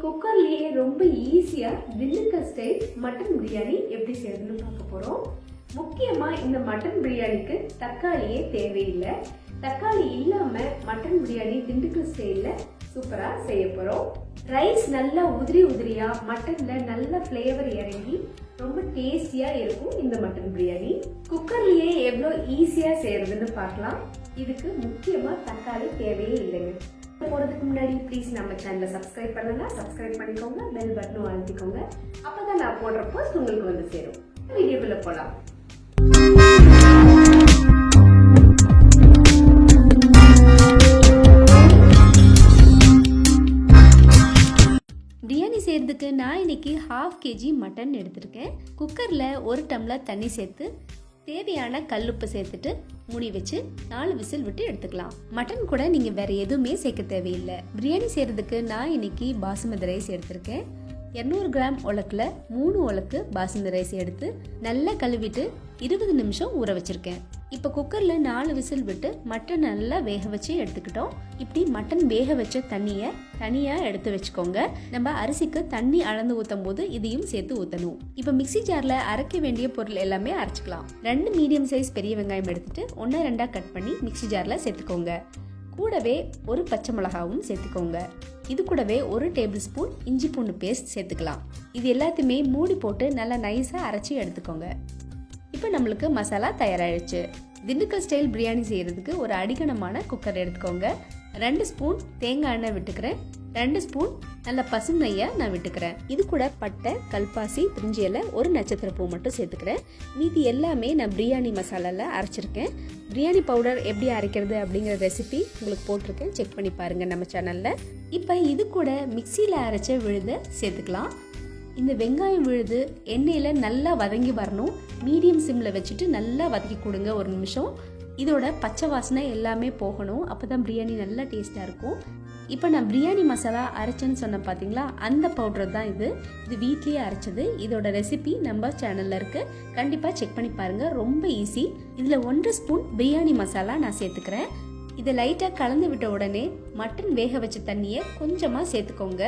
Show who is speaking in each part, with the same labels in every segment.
Speaker 1: குக்கர்லயே ரொம்ப ஈஸியா Dindigul style mutton biryani எப்படி செய்யறதுன்னு பார்க்க போறோம். முக்கியமா இந்த மட்டன் பிரியாணிக்கு தக்காளியே தேவையில்லை. தக்காளி இல்லாம மட்டன் பிரியாணி திண்டுக்கல் ஸ்டைல்ல சூப்பரா செய்ய போறோம். ரைஸ் நல்லா உதிரி உதிரியா மட்டன்ல நல்ல ஃபிளேவர் இறங்கி ரொம்ப டேஸ்டியா இருக்கும் இந்த மட்டன் பிரியாணி. குக்கர்லயே எவ்வளவு ஈஸியா செய்யறதுன்னு பார்க்கலாம். இதுக்கு முக்கியமா தக்காளி தேவையே இல்லைங்க. போறதுக்கு முன்னாடி ப்ளீஸ் நம்ம சேனலை சப்ஸ்கிரைப் பண்ணலாம், சப்ஸ்கிரைப் பண்ணிக்கோங்க, பெல் பட்டனும் அழுத்திக்கோங்க. அப்பதான் நான் போடுற போஸ்ட் உங்களுக்கு வந்து சேரும். வீடியோக்குள்ள போலாம். பிரியாணி செய்யறதுக்கு நான் இன்னைக்கு 1/2 kg மட்டன் எடுத்திருக்கேன். குக்கர்ல 1 டம்ளர் தண்ணி சேர்த்து தேவையான கல்லுப்பு சேர்த்துட்டு மூடி வச்சு 4 விசில் விட்டு எடுத்துக்கலாம். மட்டன் கூட நீங்க வேற எதுவுமே சேர்க்க தேவையில்லை. பிரியாணி செய்யறதுக்கு நான் இன்னைக்கு பாசுமதி ரைஸ் எடுத்திருக்கேன். 200 கிராம் உலக்குல 3 உலக்கு பாசுமதி ரைஸ் எடுத்து நல்லா கழுவிட்டு 20 நிமிஷம் ஊற வச்சிருக்கேன். இப்போ குக்கர்ல 4 விசில் விட்டு மட்டன் நல்லா வேக வச்சு எடுத்துக்கிட்டோம். இப்படி மட்டன் வேக வச்ச தண்ணியை தனியா எடுத்து வச்சுக்கோங்க. நம்ம அரிசிக்கு தண்ணி அளந்து ஊற்றும் போது இதையும் சேர்த்து ஊற்றணும். இப்போ மிக்சி ஜார்ல அரைக்க வேண்டிய பொருள் எல்லாமே அரைச்சிக்கலாம். 2 மீடியம் சைஸ் பெரிய வெங்காயம் எடுத்துட்டு 1-2 கட் பண்ணி மிக்சி ஜார்ல சேர்த்துக்கோங்க. கூடவே 1 பச்சை மிளகாவும் சேர்த்துக்கோங்க. இது கூடவே 1 டேபிள் ஸ்பூன் இஞ்சி பூண்டு பேஸ்ட் சேர்த்துக்கலாம். இது எல்லாத்தையுமே மூடி போட்டு நல்லா நைஸா அரைச்சி எடுத்துக்கோங்க. இப்போ நம்மளுக்கு மசாலா தயாராகிடுச்சு. திண்டுக்கல் ஸ்டைல் பிரியாணி செய்யறதுக்கு ஒரு அடிகனமான குக்கர் எடுத்துக்கோங்க. 2 ஸ்பூன் தேங்காய் எண்ணெய் விட்டுக்கிறேன். 2 ஸ்பூன் நல்ல பசும் நெய்யை நான் விட்டுக்கிறேன். இது கூட பட்டை, கல்பாசி, பிரிஞ்சி இலை, 1 நட்சத்திர பூ மட்டும் சேர்த்துக்கிறேன். மீதி எல்லாமே நான் பிரியாணி மசாலால அரைச்சிருக்கேன். பிரியாணி பவுடர் எப்படி அரைக்கிறது அப்படிங்கிற ரெசிபி உங்களுக்கு போட்டிருக்கேன், செக் பண்ணி பாருங்க நம்ம சேனல்ல. இப்போ இது கூட மிக்சியில அரைச்ச விழுதை சேர்த்துக்கலாம். இந்த வெங்காயம் விழுது எண்ணெயில நல்லா வதங்கி வரணும். மீடியம் சிம்ல வச்சுட்டு நல்லா வதக்கி கொடுங்க 1 நிமிஷம். இதோட பச்சை வாசனை எல்லாமே போகணும். அப்பதான் பிரியாணி நல்லா டேஸ்டா இருக்கும். இப்போ நான் பிரியாணி மசாலா அரைச்சேன்னு சொன்ன பார்த்தீங்களா, அந்த பவுடர் தான் இது. இது வீட்லேயே அரைச்சது. இதோட ரெசிபி நம்ம சேனல்ல இருக்கு, கண்டிப்பா செக் பண்ணி பாருங்க. ரொம்ப ஈஸி. இதுல 1 ஸ்பூன் பிரியாணி மசாலா நான் சேர்த்துக்கிறேன். இதை லைட்டா கலந்து விட்ட உடனே மட்டன் வேக வச்ச தண்ணியை கொஞ்சமா சேர்த்துக்கோங்க.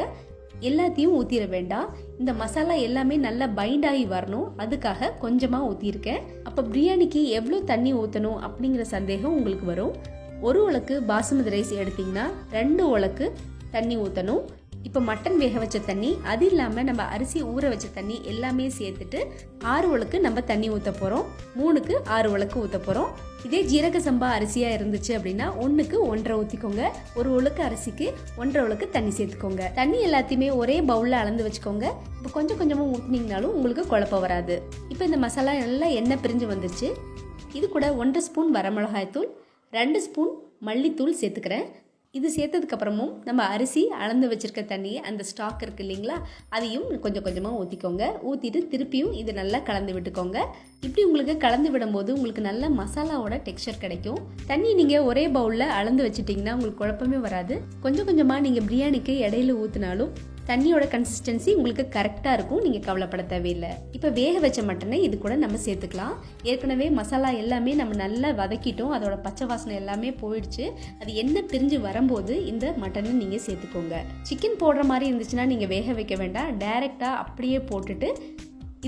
Speaker 1: எல்லாத்தையும் ஊத்திர வேண்டாம். இந்த மசாலா எல்லாமே நல்லா பைண்ட் ஆகி வரணும், அதுக்காக கொஞ்சமா ஊத்திருக்கேன். அப்ப பிரியாணிக்கு எவ்வளவு தண்ணி ஊத்தணும் அப்படிங்கிற சந்தேகம் உங்களுக்கு வரும். 1 உலக்கு பாசுமதி ரைஸ் எடுத்தீங்கன்னா 2 உலக்கு தண்ணி ஊத்தணும். இப்ப மட்டன் வேக வச்ச தண்ணி, அது இல்லாம நம்ம அரிசி ஊற வச்ச தண்ணி எல்லாமே சேர்த்துட்டு 6 உலக்கு நம்ம தண்ணி ஊத்த போறோம். 3க்கு 6 உலக்கு ஊத்த போறோம். இதே ஜீரக சம்பா அரிசியா இருந்துச்சு அப்படின்னா 1க்கு 1.5 ஊத்திக்கோங்க. 1 உலக்கு அரிசிக்கு 1.5 உலக்கு தண்ணி சேர்த்துக்கோங்க. தண்ணி எல்லாத்தையுமே ஒரே பவுல்ல அளந்து வச்சுக்கோங்க. இப்போ கொஞ்சம் கொஞ்சமா ஊத்தினீங்கனாலும் உங்களுக்கு குழப்பம் வராது. இப்போ இந்த மசாலா நல்லா எண்ணெய் பிரிஞ்சு வந்துருச்சு. இது கூட 1 ஸ்பூன் வரமிளகாய் தூள், 2 ஸ்பூன் மல்லித்தூள் சேர்த்துக்கிறேன். இது சேர்த்ததுக்கு அப்புறமும் நம்ம அரிசி அளந்து வச்சிருக்க தண்ணி, அந்த ஸ்டாக் இருக்கு இல்லைங்களா, அதையும் கொஞ்சம் கொஞ்சமாக ஊற்றிக்கோங்க. ஊற்றிட்டு திருப்பியும் இது நல்லா கலந்து விட்டுக்கோங்க. இப்படி உங்களுக்கு கலந்து விடும்போது உங்களுக்கு நல்ல மசாலாவோட டெக்ஸ்சர் கிடைக்கும். தண்ணி நீங்கள் ஒரே பவுலில் அளந்து வச்சுட்டிங்கன்னா உங்களுக்கு குழப்பமே வராது. கொஞ்சம் கொஞ்சமாக நீங்கள் பிரியாணிக்கு இடையில ஊற்றினாலும் தண்ணியோட கன்சிஸ்டன்சி உங்களுக்கு கரெக்டாக இருக்கும். நீங்கள் கவலைப்பட தேவையில்லை. இப்போ வேக வச்ச மட்டனை இது கூட நம்ம சேர்த்துக்கலாம். ஏற்கனவே மசாலா எல்லாமே நம்ம நல்லா வதக்கிட்டோம். அதோட பச்சை வாசனை எல்லாமே போயிடுச்சு. அது எண்ணெய் பிரிஞ்சு வரும்போது இந்த மட்டனை நீங்கள் சேர்த்துக்கோங்க. சிக்கன் போடுற மாதிரி இருந்துச்சுன்னா நீங்கள் வேக வைக்க வேண்டாம். டைரெக்டாக அப்படியே போட்டுட்டு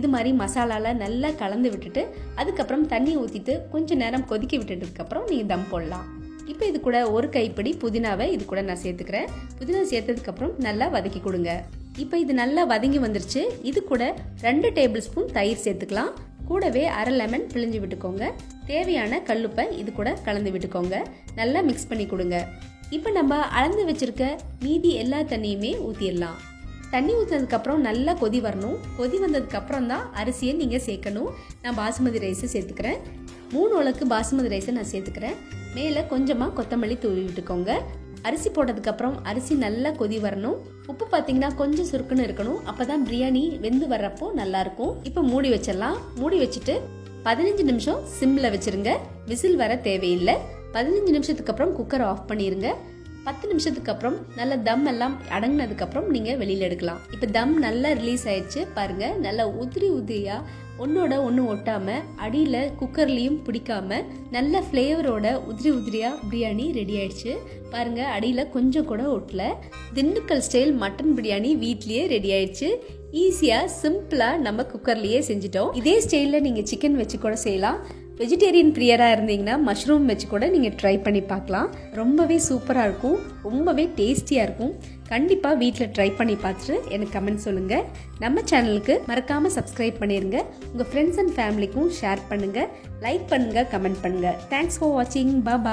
Speaker 1: இது மாதிரி மசாலால நல்லா கலந்து விட்டுட்டு அதுக்கப்புறம் தண்ணி ஊற்றிட்டு கொஞ்சம் நேரம் கொதிக்க விட்டுட்டதுக்கப்புறம் நீங்கள் தம் போடலாம். இப்போ இது கூட 1 கைப்பிடி புதினாவை இது கூட நான் சேர்த்துக்கிறேன். புதினா சேர்த்ததுக்கப்புறம் நல்லா வதக்கி கொடுங்க. இப்போ இது நல்லா வதங்கி வந்துருச்சு. இது கூட 2 டேபிள் ஸ்பூன் தயிர் சேர்த்துக்கலாம். கூடவே 1/2 லெமன் பிழிஞ்சு விட்டுக்கோங்க. தேவையான கல்லுப்பை இது கூட கலந்து விட்டுக்கோங்க. நல்லா மிக்ஸ் பண்ணி கொடுங்க. இப்போ நம்ம அளந்து வச்சிருக்க மீதி எல்லா தண்ணியுமே ஊற்றிடலாம். தண்ணி ஊற்றினதுக்கப்புறம் நல்லா கொதி வரணும். கொதி வந்ததுக்கப்புறம் தான் அரிசியை நீங்கள் சேர்க்கணும். நான் பாசுமதி ரைஸை சேர்த்துக்கிறேன். 3 உலக்கு பாசுமதி ரைஸை நான் சேர்த்துக்கிறேன். மேலே கொஞ்சமாக கொத்தமல்லி தூவி விட்டுக்கோங்க. அரிசி போட்டதுக்கப்புறம் அரிசி நல்லா கொதி வரணும். உப்பு பார்த்தீங்கன்னா கொஞ்சம் சுருக்குன்னு இருக்கணும். அப்போ தான் பிரியாணி வெந்து வர்றப்போ நல்லாயிருக்கும். இப்போ மூடி வச்சிடலாம். மூடி வச்சுட்டு 15 நிமிஷம் சிம்மில் வச்சுருங்க. விசில் வர தேவையில்லை. 15 நிமிஷத்துக்கு அப்புறம் குக்கர் ஆஃப் பண்ணிடுங்க. 10 நிமிஷத்துக்கு அப்புறம் நல்ல தம் எல்லாம் அடங்கினதுக்கு அப்புறம் நீங்க வெளியில எடுக்கலாம். இப்ப தம் நல்லா ரிலீஸ் ஆயிடுச்சு பாருங்க. நல்லா உதிரி உதிரியா ஒன்றோட ஒன்று ஒட்டாமல் அடியில் குக்கர்லேயும் பிடிக்காம நல்ல ஃப்ளேவரோட உதிரியாக பிரியாணி ரெடி ஆயிடுச்சு. பாருங்கள், அடியில் கொஞ்சம் கூட ஒட்டல. திண்டுக்கல் ஸ்டைல் மட்டன் பிரியாணி வீட்லேயே ரெடி ஆயிடுச்சு. ஈஸியாக சிம்பிளாக நம்ம குக்கர்லேயே செஞ்சிட்டோம். இதே ஸ்டைலில் நீங்கள் சிக்கன் வச்சு கூட செய்யலாம். வெஜிடேரியன் பிரியராக இருந்தீங்கன்னா மஷ்ரூம் வச்சு கூட நீங்கள் ட்ரை பண்ணி பார்க்கலாம். ரொம்பவே சூப்பராக இருக்கும், ரொம்பவே டேஸ்டியாக இருக்கும். கண்டிப்பாக வீட்டில் ட்ரை பண்ணி பார்த்துட்டு எனக்கு கமெண்ட் சொல்லுங்கள். நம்ம சேனலுக்கு மறக்காமல் சப்ஸ்கிரைப் பண்ணிடுங்க. உங்கள் ஃப்ரெண்ட்ஸ் அண்ட் ஃபேமிலிக்கும் ஷேர் பண்ணுங்கள், லைக் பண்ணுங்கள், கமெண்ட் பண்ணுங்கள். தேங்க்ஸ் ஃபார் வாட்சிங். பாய்.